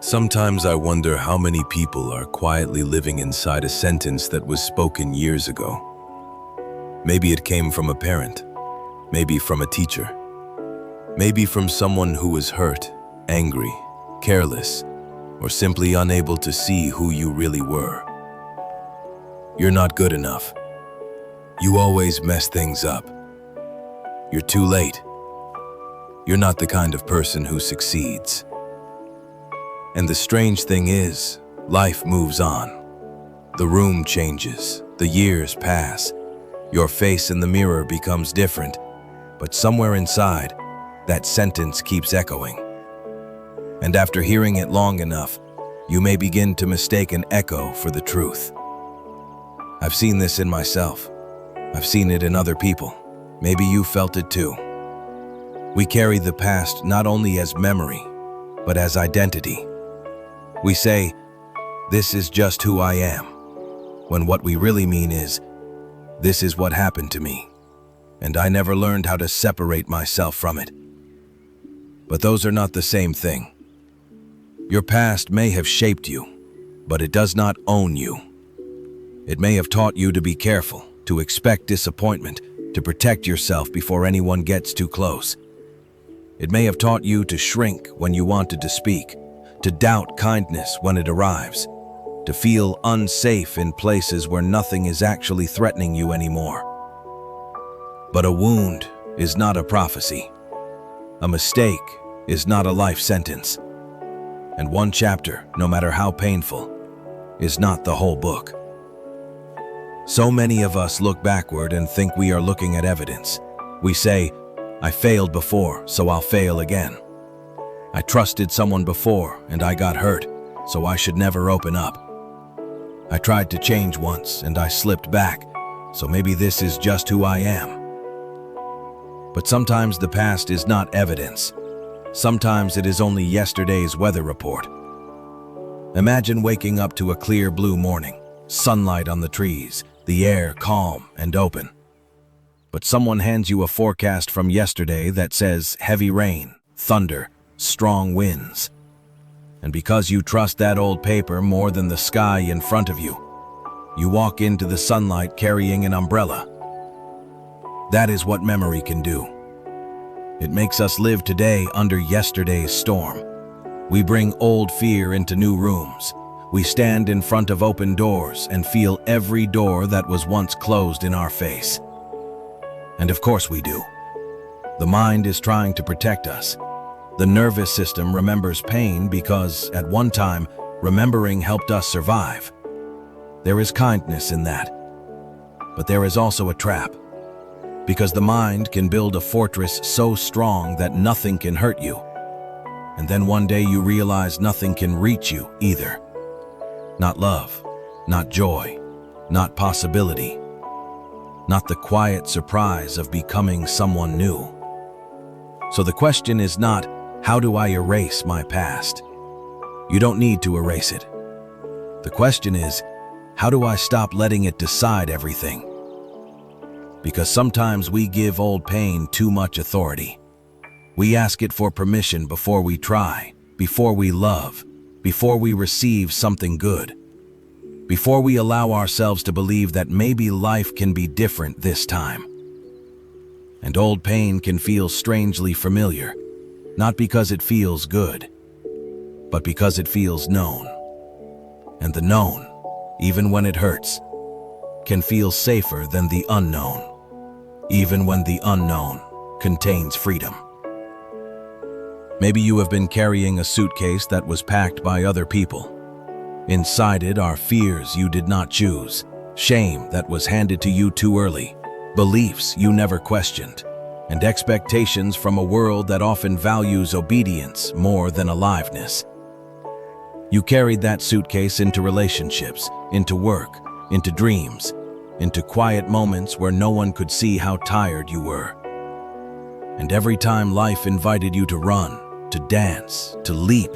Sometimes I wonder how many people are quietly living inside a sentence that was spoken years ago. Maybe it came from a parent, maybe from a teacher, maybe from someone who was hurt, angry, careless, or simply unable to see who you really were. You're not good enough. You always mess things up. You're too late. You're not the kind of person who succeeds. And the strange thing is, life moves on. The room changes, the years pass. Your face in the mirror becomes different, but somewhere inside, that sentence keeps echoing. And after hearing it long enough, you may begin to mistake an echo for the truth. I've seen this in myself. I've seen it in other people. Maybe you felt it too. We carry the past not only as memory, but as identity. We say, "This is just who I am," when what we really mean is, "This is what happened to me, and I never learned how to separate myself from it." But those are not the same thing. Your past may have shaped you, but it does not own you. It may have taught you to be careful, to expect disappointment, to protect yourself before anyone gets too close. It may have taught you to shrink when you wanted to speak, to doubt kindness when it arrives, to feel unsafe in places where nothing is actually threatening you anymore. But a wound is not a prophecy. A mistake is not a life sentence. And one chapter, no matter how painful, is not the whole book. So many of us look backward and think we are looking at evidence. We say, "I failed before, so I'll fail again. I trusted someone before and I got hurt, so I should never open up. I tried to change once and I slipped back, so maybe this is just who I am." But sometimes the past is not evidence. Sometimes it is only yesterday's weather report. Imagine waking up to a clear blue morning, sunlight on the trees, the air calm and open. But someone hands you a forecast from yesterday that says heavy rain, thunder, strong winds. And because you trust that old paper more than the sky in front of you, you walk into the sunlight carrying an umbrella. That is what memory can do. It makes us live today under yesterday's storm. We bring old fear into new rooms. We stand in front of open doors and feel every door that was once closed in our face. And of course we do. The mind is trying to protect us. The nervous system remembers pain because, at one time, remembering helped us survive. There is kindness in that. But there is also a trap. Because the mind can build a fortress so strong that nothing can hurt you. And then one day you realize nothing can reach you either. Not love, not joy, not possibility. Not the quiet surprise of becoming someone new. So the question is not, how do I erase my past? You don't need to erase it. The question is, how do I stop letting it decide everything? Because sometimes we give old pain too much authority. We ask it for permission before we try, before we love, before we receive something good, before we allow ourselves to believe that maybe life can be different this time. And old pain can feel strangely familiar, not because it feels good, but because it feels known. And the known, even when it hurts, can feel safer than the unknown, even when the unknown contains freedom. Maybe you have been carrying a suitcase that was packed by other people. Inside it are fears you did not choose, shame that was handed to you too early, beliefs you never questioned, and expectations from a world that often values obedience more than aliveness. You carried that suitcase into relationships, into work, into dreams, into quiet moments where no one could see how tired you were. And every time life invited you to run, to dance, to leap,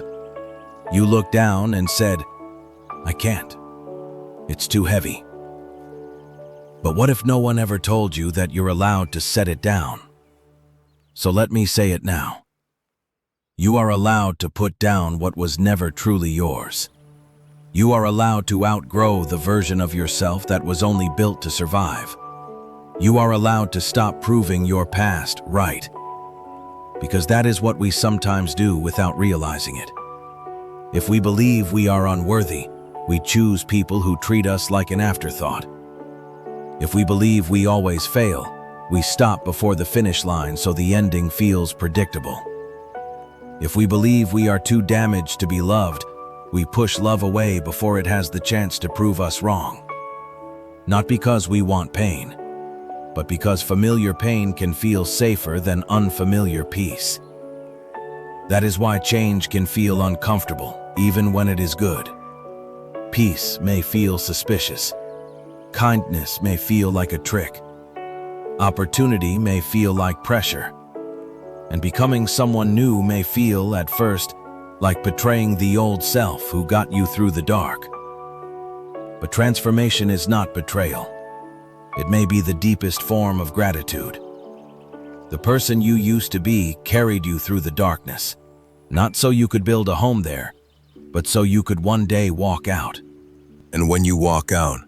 you looked down and said, "I can't. It's too heavy." But what if no one ever told you that you're allowed to set it down? So let me say it now. You are allowed to put down what was never truly yours. You are allowed to outgrow the version of yourself that was only built to survive. You are allowed to stop proving your past right, because that is what we sometimes do without realizing it. If we believe we are unworthy, we choose people who treat us like an afterthought. If we believe we always fail, we stop before the finish line so the ending feels predictable. If we believe we are too damaged to be loved, we push love away before it has the chance to prove us wrong. Not because we want pain, but because familiar pain can feel safer than unfamiliar peace. That is why change can feel uncomfortable, even when it is good. Peace may feel suspicious. Kindness may feel like a trick. Opportunity may feel like pressure. And becoming someone new may feel, at first, like betraying the old self who got you through the dark. But transformation is not betrayal. It may be the deepest form of gratitude. The person you used to be carried you through the darkness, not so you could build a home there, but so you could one day walk out. And when you walk out,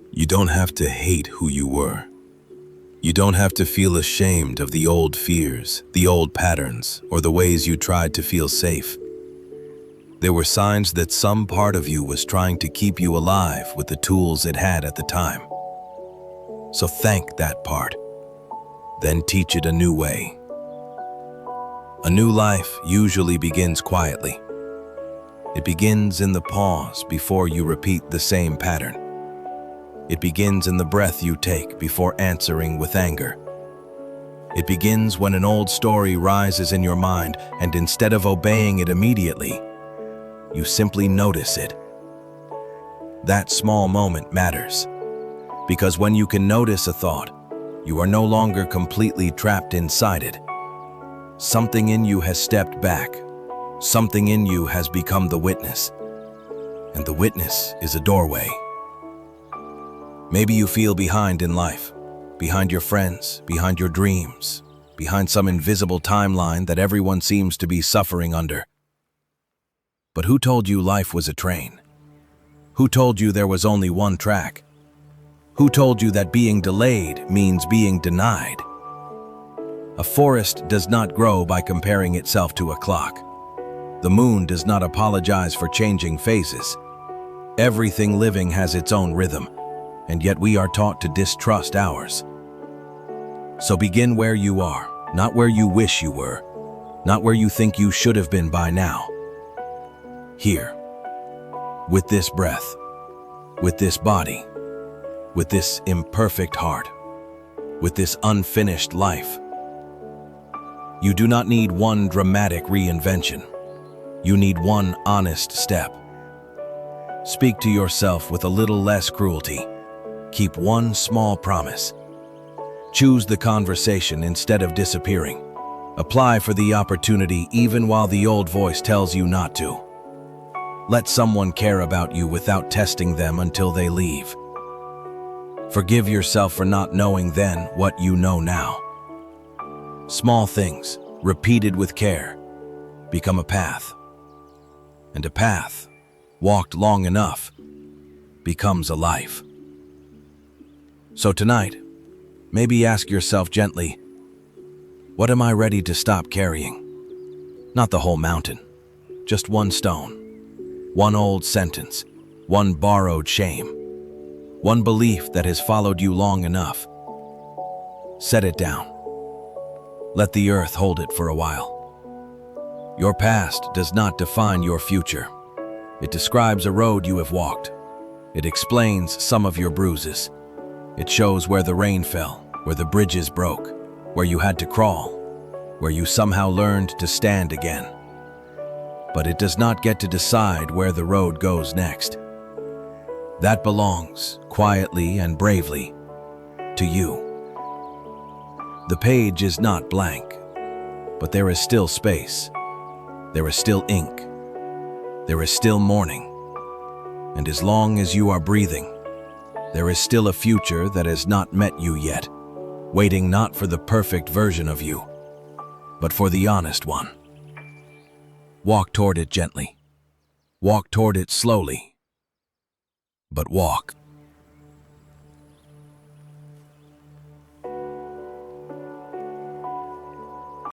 you don't have to hate who you were. You don't have to feel ashamed of the old fears, the old patterns, or the ways you tried to feel safe. There were signs that some part of you was trying to keep you alive with the tools it had at the time. So thank that part. Then teach it a new way. A new life usually begins quietly. It begins in the pause before you repeat the same pattern. It begins in the breath you take before answering with anger. It begins when an old story rises in your mind, and instead of obeying it immediately, you simply notice it. That small moment matters, because when you can notice a thought, you are no longer completely trapped inside it. Something in you has stepped back. Something in you has become the witness. And the witness is a doorway. Maybe you feel behind in life, behind your friends, behind your dreams, behind some invisible timeline that everyone seems to be suffering under. But who told you life was a train? Who told you there was only one track? Who told you that being delayed means being denied? A forest does not grow by comparing itself to a clock. The moon does not apologize for changing phases. Everything living has its own rhythm, and yet we are taught to distrust ours. So begin where you are, not where you wish you were, not where you think you should have been by now. Here, with this breath, with this body, with this imperfect heart, with this unfinished life. You do not need one dramatic reinvention. You need one honest step. Speak to yourself with a little less cruelty. Keep one small promise. Choose the conversation instead of disappearing. Apply for the opportunity even while the old voice tells you not to. Let someone care about you without testing them until they leave. Forgive yourself for not knowing then what you know now. Small things, repeated with care, become a path. And a path, walked long enough, becomes a life. So tonight, maybe ask yourself gently, what am I ready to stop carrying? Not the whole mountain, just one stone, one old sentence, one borrowed shame, one belief that has followed you long enough. Set it down. Let the earth hold it for a while. Your past does not define your future. It describes a road you have walked. It explains some of your bruises. It shows where the rain fell, where the bridges broke, where you had to crawl, where you somehow learned to stand again. But it does not get to decide where the road goes next. That belongs, quietly and bravely, to you. The page is not blank, but there is still space. There is still ink. There is still morning. And as long as you are breathing, there is still a future that has not met you yet, waiting not for the perfect version of you, but for the honest one. Walk toward it gently. Walk toward it slowly. But walk.